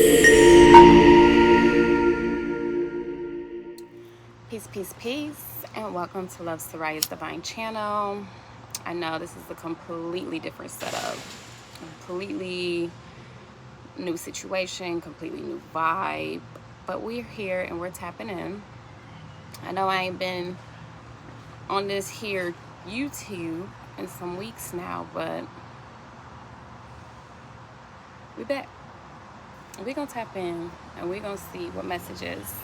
Peace, peace, peace, and welcome to Love Sirya Divine Channel. I know this is a completely different setup, completely new situation, completely new vibe, but we're here and we're tapping in. I know I ain't been on this here YouTube in some weeks now, but we back. We're gonna tap in and we're gonna see what messages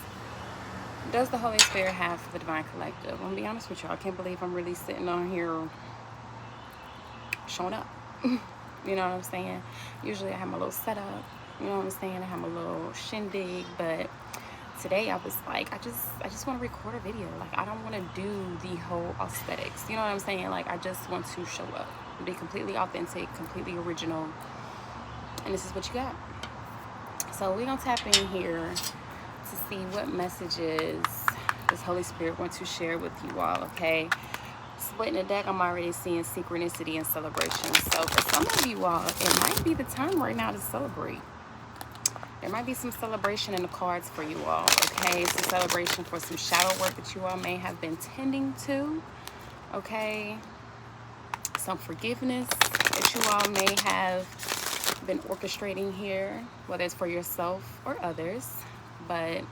does the Holy Spirit have for the Divine Collective. I'm gonna be honest with y'all, I can't believe I'm really sitting on here showing up. You know what I'm saying? Usually I have my little setup, you know what I'm saying? I have my little shindig, but today I was like, I just want to record a video. Like, I don't want to do the whole aesthetics, you know what I'm saying? Like, I just want to show up, be completely authentic, completely original, and this is what you got. So we're gonna tap in here to see what messages this Holy Spirit wants to share with you all, okay? Splitting the deck, I'm already seeing synchronicity and celebration. So for some of you all, it might be the time right now to celebrate. There might be some celebration in the cards for you all, okay? It's a celebration for some shadow work that you all may have been tending to, okay? Some forgiveness that you all may have been orchestrating here, whether it's for yourself or others. But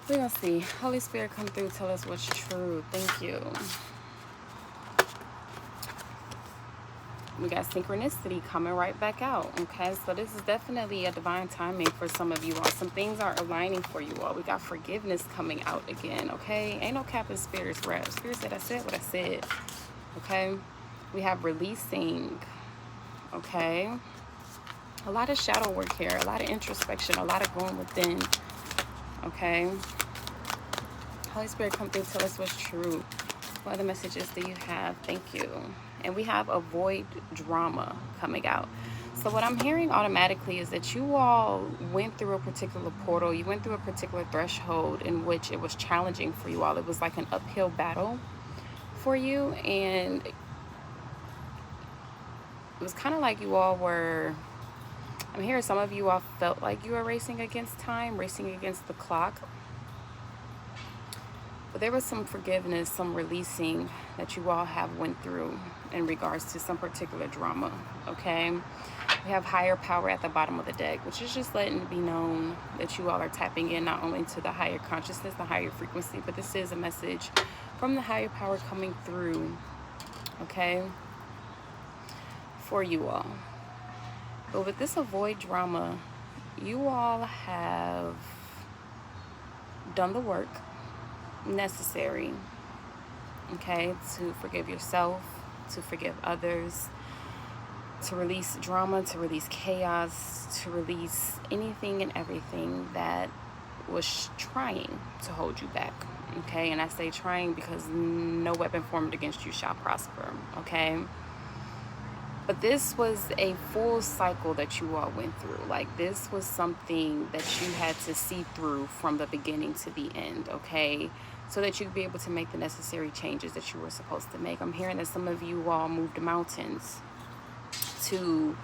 we're gonna see. Holy Spirit, come through, tell us what's true. Thank you. We got synchronicity coming right back out, okay? So this is definitely a divine timing for some of you all. Some things are aligning for you all. We got forgiveness coming out again, okay? Ain't no cap in spirits rap. Spirit said I said what I said, okay? We have releasing, okay? A lot of shadow work here, a lot of introspection, a lot of going within, okay? Holy Spirit, come through, tell us what's true. What other messages do you have? Thank you. And we have avoid drama coming out. So what I'm hearing automatically is that you all went through a particular portal. You went through a particular threshold in which it was challenging for you all. It was like an uphill battle for you. And it was kind of like you all were, I'm hearing some of you all felt like you were racing against time, racing against the clock. But there was some forgiveness, some releasing that you all have went through in regards to some particular drama, okay? We have higher power at the bottom of the deck, which is just letting it be known that you all are tapping in not only to the higher consciousness, the higher frequency, but this is a message from the higher power coming through, okay, for you all. But with this avoid drama, you all have done the work necessary, okay, to forgive yourself, to forgive others, to release drama, to release chaos, to release anything and everything that was trying to hold you back, okay? And I say trying because no weapon formed against you shall prosper, okay? But this was a full cycle that you all went through. Like, this was something that you had to see through from the beginning to the end, okay? So that you could be able to make the necessary changes that you were supposed to make. I'm hearing that some of you all moved mountains to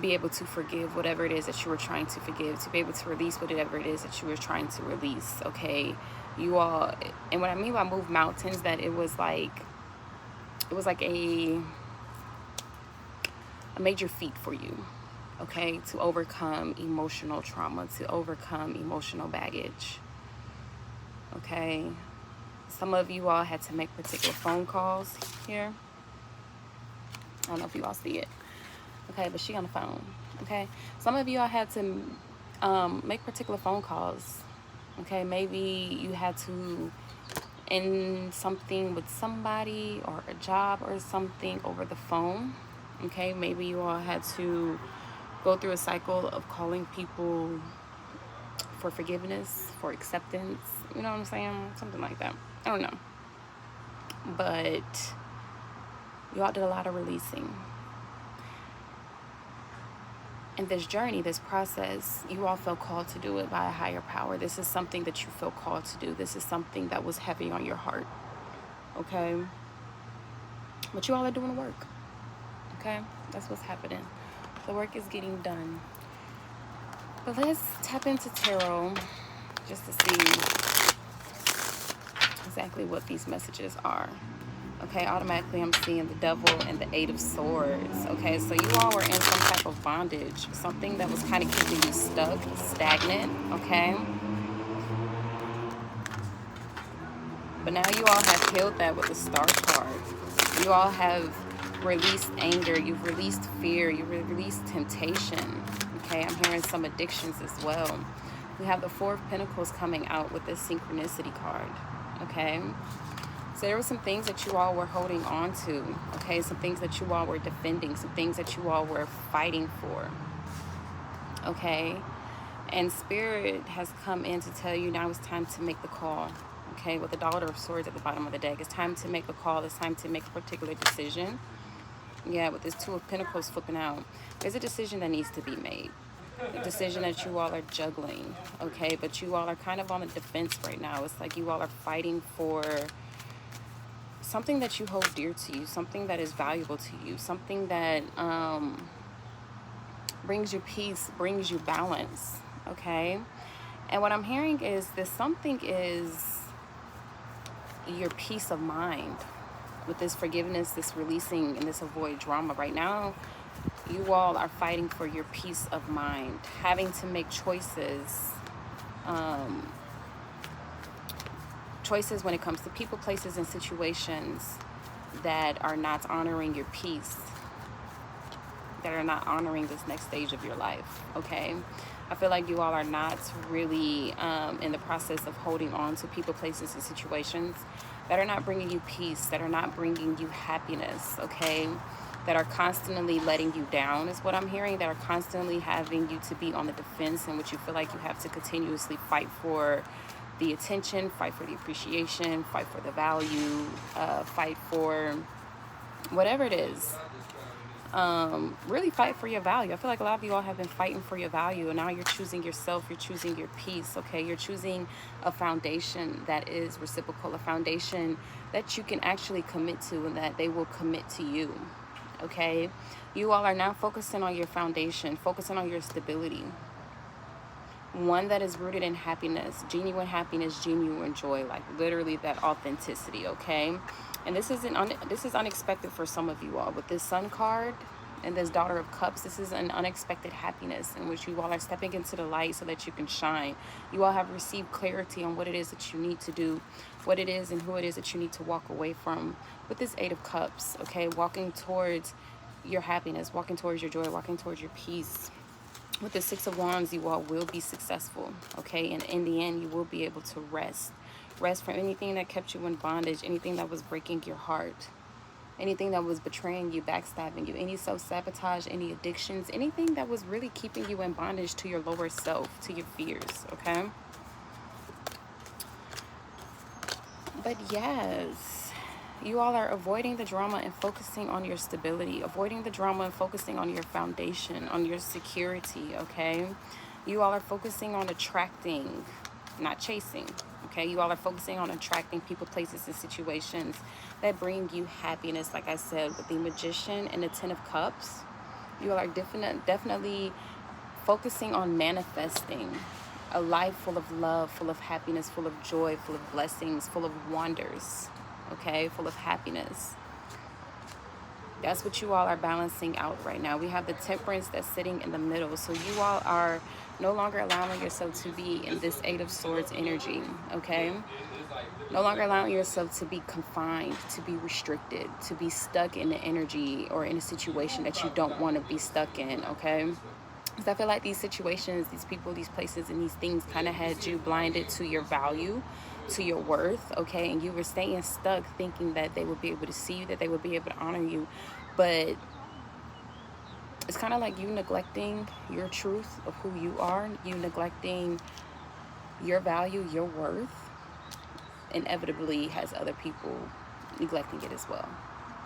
be able to forgive whatever it is that you were trying to forgive, to be able to release whatever it is that you were trying to release, okay? You all, and what I mean by move mountains, that it was like a major feat for you, okay, to overcome emotional trauma, to overcome emotional baggage, okay? Some of you all had to make particular phone calls here. I don't know if you all see it, okay, but she on the phone, okay? Some of you all had to make particular phone calls, okay? Maybe you had to end something with somebody or a job or something over the phone. Okay, maybe you all had to go through a cycle of calling people for forgiveness, for acceptance, you know what I'm saying? Something like that. I don't know. But you all did a lot of releasing. In this journey, this process, you all felt called to do it by a higher power. This is something that you feel called to do. This is something that was heavy on your heart, okay? But you all are doing the work. Okay, that's what's happening. The work is getting done. But let's tap into tarot just to see exactly what these messages are. Okay, automatically I'm seeing the devil and the 8 of swords. Okay, so you all were in some type of bondage, something that was kind of keeping you stuck, stagnant. Okay, but now you all have healed that with the star card. You all have released anger, you've released fear, you've released temptation. Okay, I'm hearing some addictions as well. We have the 4 of Pentacles coming out with this synchronicity card. Okay, so there were some things that you all were holding on to. Okay, some things that you all were defending, some things that you all were fighting for. Okay, and Spirit has come in to tell you now it's time to make the call. Okay, with the Daughter of Swords at the bottom of the deck, it's time to make a call. It's time to make a particular decision. Yeah, with this 2 of Pentacles flipping out, there's a decision that needs to be made. A decision that you all are juggling. Okay, but you all are kind of on the defense right now. It's like you all are fighting for something that you hold dear to you, something that is valuable to you, something that brings you peace, brings you balance. Okay, and what I'm hearing is this something is your peace of mind. With this forgiveness, this releasing, and this avoid drama right now, you all are fighting for your peace of mind, having to make choices choices when it comes to people, places, and situations that are not honoring your peace, that are not honoring this next stage of your life. Okay, I feel like you all are not really in the process of holding on to people, places, and situations that are not bringing you peace, that are not bringing you happiness. Okay, that are constantly letting you down is what I'm hearing, that are constantly having you to be on the defense, in which you feel like you have to continuously fight for the attention, fight for the appreciation, fight for the value, fight for whatever it is. Really fight for your value. I feel like a lot of you all have been fighting for your value, and now you're choosing yourself, you're choosing your peace. Okay, you're choosing a foundation that is reciprocal, a foundation that you can actually commit to, and that they will commit to you. Okay, you all are now focusing on your foundation, focusing on your stability, one that is rooted in happiness, genuine joy, like literally that authenticity. Okay, and this is unexpected for some of you all. With this Sun card and this Daughter of Cups, this is an unexpected happiness in which you all are stepping into the light so that you can shine. You all have received clarity on what it is that you need to do, what it is and who it is that you need to walk away from. With this 8 of Cups, okay, walking towards your happiness, walking towards your joy, walking towards your peace. With the 6 of Wands, you all will be successful. Okay, and in the end, you will be able to rest from anything that kept you in bondage, anything that was breaking your heart, anything that was betraying you, backstabbing you, any self-sabotage, any addictions, anything that was really keeping you in bondage to your lower self, to your fears. Okay, but yes, you all are avoiding the drama and focusing on your stability, avoiding the drama and focusing on your foundation, on your security. Okay, you all are focusing on attracting, not chasing. Okay, you all are focusing on attracting people, places, and situations that bring you happiness. Like I said, with the Magician and the 10 of Cups, you all are definitely focusing on manifesting a life full of love, full of happiness, full of joy, full of blessings, full of wonders. Okay, full of happiness. That's what you all are balancing out right now. We have the Temperance that's sitting in the middle. So you all are no longer allowing yourself to be in this 8 of Swords energy. Okay, no longer allowing yourself to be confined, to be restricted, to be stuck in the energy or in a situation that you don't want to be stuck in. Okay, because I feel like these situations, these people, these places, and these things kind of had you blinded to your value, to your worth. Okay, and you were staying stuck thinking that they would be able to see you, that they would be able to honor you, but it's kind of like you neglecting your truth of who you are, you neglecting your value, your worth, inevitably has other people neglecting it as well,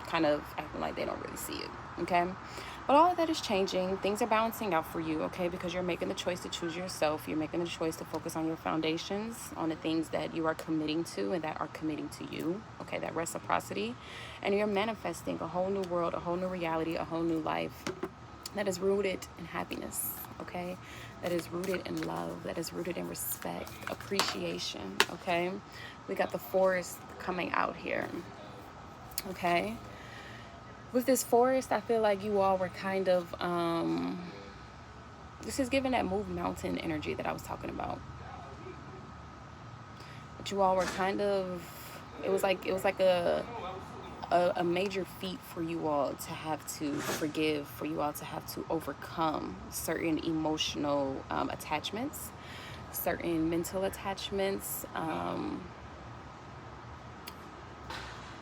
kind of acting like they don't really see it. Okay, but all of that is changing. Things are balancing out for you. Okay, because you're making the choice to choose yourself. You're making the choice to focus on your foundations, on the things that you are committing to and that are committing to you. Okay, that reciprocity, and you're manifesting a whole new world, a whole new reality, a whole new life that is rooted in happiness. Okay, okay? That is rooted in love, that is rooted in respect, appreciation, okay? We got the Forest coming out here, okay? With this Forest, I feel like you all were kind of, this is giving that move mountain energy that I was talking about. But you all were kind of, it was like a major feat for you all to have to forgive, for you all to have to overcome certain emotional attachments, certain mental attachments.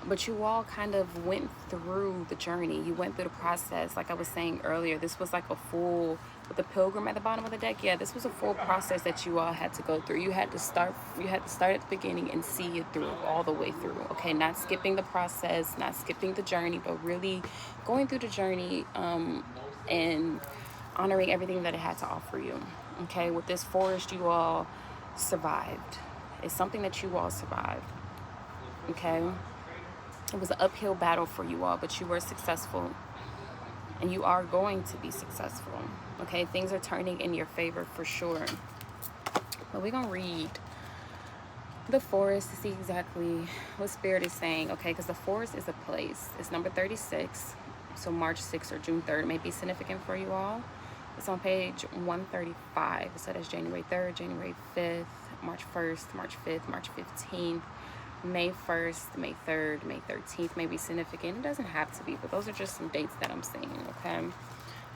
But you all kind of went through the journey. You went through the process. Like I was saying earlier, this was like a full, with the pilgrim at the bottom of the deck, yeah, this was a full process that you all had to go through. You had to start at the beginning and see it through, all the way through, okay? Not skipping the process, not skipping the journey, but really going through the journey and honoring everything that it had to offer you, okay? With this Forest, you all survived. It's something that you all survived, okay? It was an uphill battle for you all, but you were successful, and you are going to be successful, okay? Things are turning in your favor for sure. But we're going to read the Forest to see exactly what Spirit is saying, okay? Because the Forest is a place. It's number 36, so March 6th or June 3rd may be significant for you all. It's on page 135. So that's January 3rd, January 5th, March 1st, March 5th, March 15th. May 1st, May 3rd, May 13th may be significant. It doesn't have to be, but those are just some dates that I'm seeing, okay?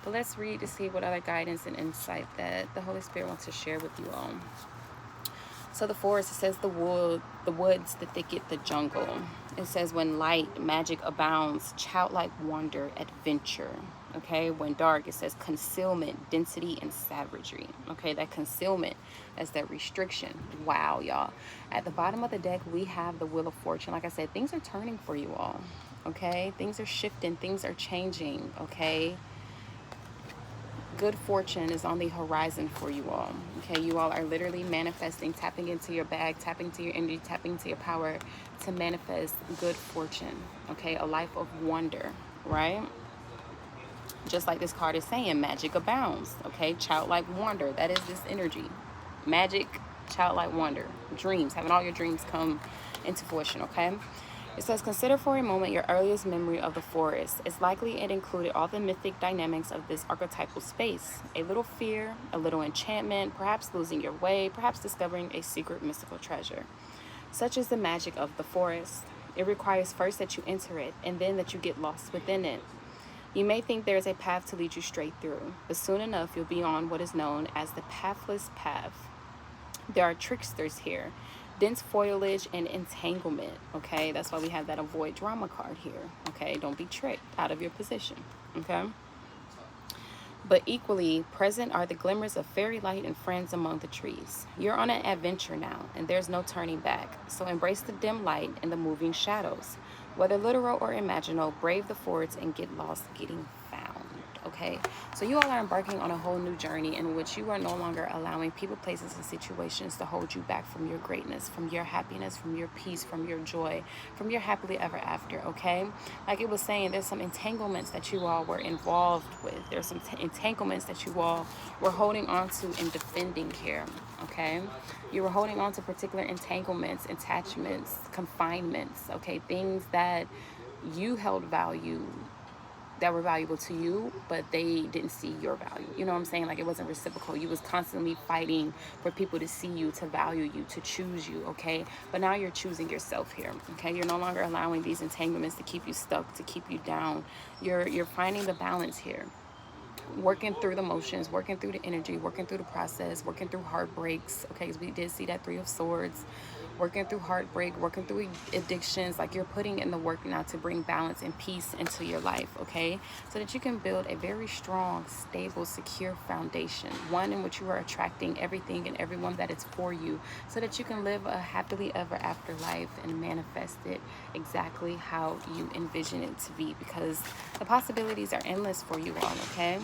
But let's read to see what other guidance and insight that the Holy Spirit wants to share with you all. So the Forest, it says the woods, the thicket, the jungle. It says when light, magic abounds, childlike wonder, adventure. Okay, when dark, it says concealment, density, and savagery. Okay, that concealment, that's that restriction. Wow, y'all. At the bottom of the deck, we have the Wheel of Fortune. Like I said, things are turning for you all. Okay, things are shifting, things are changing. Okay, good fortune is on the horizon for you all. Okay, you all are literally manifesting, tapping into your bag, tapping into your energy, tapping into your power to manifest good fortune. Okay, a life of wonder, right? Just like this card is saying, magic abounds. Okay, childlike wonder, that is this energy. Magic, childlike wonder, dreams, having all your dreams come into fruition. Okay, it says consider for a moment your earliest memory of the Forest. It's likely it included all the mythic dynamics of this archetypal space. A little fear, a little enchantment, perhaps losing your way, perhaps discovering a secret mystical treasure. Such is the magic of the Forest. It requires first that you enter it, and then that you get lost within it. You may think there is a path to lead you straight through, but soon enough you'll be on what is known as the pathless path. There are tricksters here, dense foliage and entanglement. Okay, that's why we have that avoid drama card here. Okay, don't be tricked out of your position. Okay, but equally present are the glimmers of fairy light and friends among the trees. You're on an adventure now, and there's no turning back. So embrace the dim light and the moving shadows. Whether literal or imaginal, brave the fords and get lost getting found. Okay, so you all are embarking on a whole new journey in which you are no longer allowing people, places, and situations to hold you back from your greatness, from your happiness, from your peace, from your joy, from your happily ever after. Okay, like it was saying, there's some entanglements that you all were involved with. There's some entanglements that you all were holding on to and defending here. Okay, you were holding on to particular entanglements, attachments, confinements. Okay, things that you held value, that were valuable to you, but they didn't see your value. You know what I'm saying? Like it wasn't reciprocal. You was constantly fighting for people to see you, to value you, to choose you, okay? But now you're choosing yourself here, okay? You're no longer allowing these entanglements to keep you stuck, to keep you down. You're finding the balance here. Working through the motions, working through the energy, working through the process, working through heartbreaks, okay? Because we did see that Three of Swords. Working through heartbreak, working through addictions, like you're putting in the work now to bring balance and peace into your life, okay? So that you can build a very strong, stable, secure foundation, one in which you are attracting everything and everyone that is for you, so that you can live a happily ever after life and manifest it exactly how you envision it to be, because the possibilities are endless for you all, okay?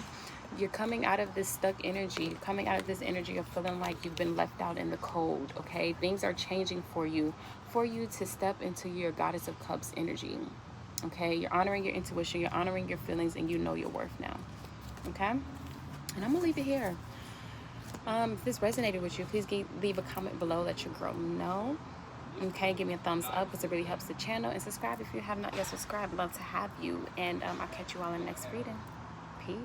You're coming out of this stuck energy. You're coming out of this energy of feeling like you've been left out in the cold, okay? Things are changing for you to step into your Goddess of Cups energy, okay? You're honoring your intuition, you're honoring your feelings, and you know your worth now, okay? And I'm gonna leave it here. If this resonated with you, please leave a comment below. Let your girl know. Okay, give me a thumbs up because it really helps the channel. And subscribe if you have not yet subscribed. Love to have you. And I'll catch you all in the next reading. Peace.